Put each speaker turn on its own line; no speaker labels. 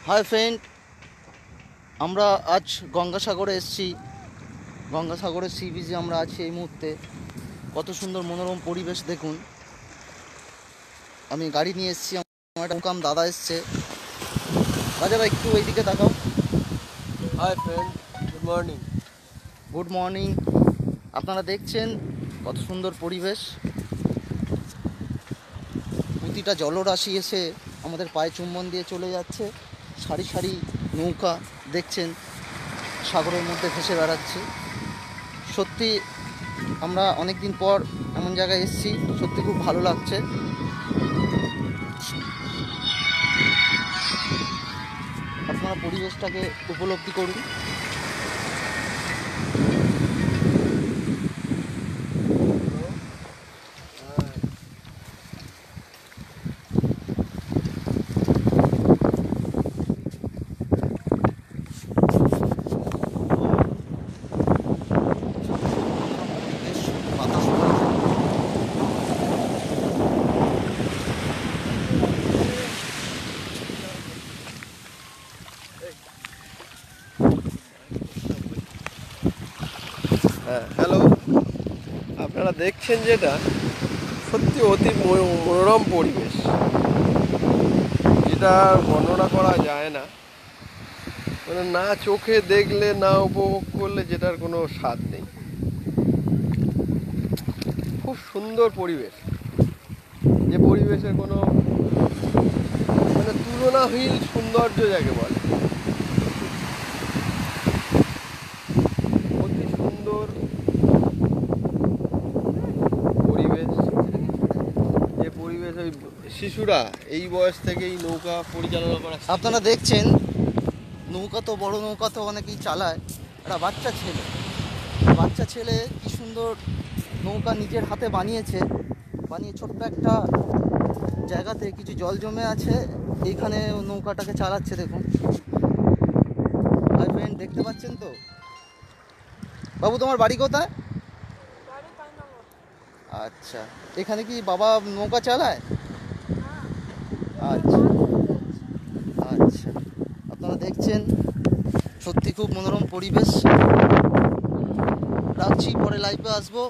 Hi friend, আমরা আজ গঙ্গাসাগরে এসেছি। গঙ্গাসাগরের সি বিচে আমরা আছি এই মুহূর্তে। কত সুন্দর মনোরম পরিবেশ দেখুন। আমি গাড়ি নিয়ে এসেছি, আমার একটা কাম দাদা এসছে। রাজা ভাই একটু এইদিকে তাকাও।
Hi friend, good morning.
Good morning. আপনারা দেখছেন কত সুন্দর পরিবেশ। প্রতিটা জলরাশি এসে আমাদের পায়ে চুম্বন দিয়ে চলে যাচ্ছে। সারি সারি নৌকা দেখছেন সাগরের মধ্যে ভেসে বেড়াচ্ছে। সত্যি আমরা অনেক দিন পর এমন জায়গায় এসেছি, সত্যি খুব ভালো লাগছে। আপনারা পরিবেশটাকে উপলব্ধি করুন। বাতাস
হ্যালো, আপনারা দেখছেন যেটা সত্যি অতি মনোরম পরিবেশ, যেটা বর্ণনা করা যায় না। মানে না চোখে দেখলে, না উপভোগ করলে যেটার কোনো স্বাদ নেই। খুব সুন্দর পরিবেশ, যে পরিবেশের কোনো মানে তুলনাহীন সৌন্দর্য যাকে বলে। অতি সুন্দর পরিবেশ, যে পরিবেশ ওই শিশুরা এই বয়স থেকেই নৌকা পরিচালনা করা।
আপনারা দেখছেন নৌকা তো বড় নৌকা তো অনেকেই চালায়, একটা বাচ্চা ছেলে কি সুন্দর নৌকা নিজের হাতে বানিয়ে ছোট্ট একটা জায়গাতে কিছু জল জমে আছে, এইখানে নৌকাটাকে চালাচ্ছে। দেখুন ভাই ফ্রেন্ড, দেখতে পাচ্ছেন তো? বাবু, তোমার বাড়ি কোথায়? আচ্ছা, এখানে কি বাবা নৌকা চালায়? আচ্ছা আচ্ছা, আপনারা দেখছেন সত্যি খুব মনোরম পরিবেশ। রাখছি, পরে লাইভে আসবো।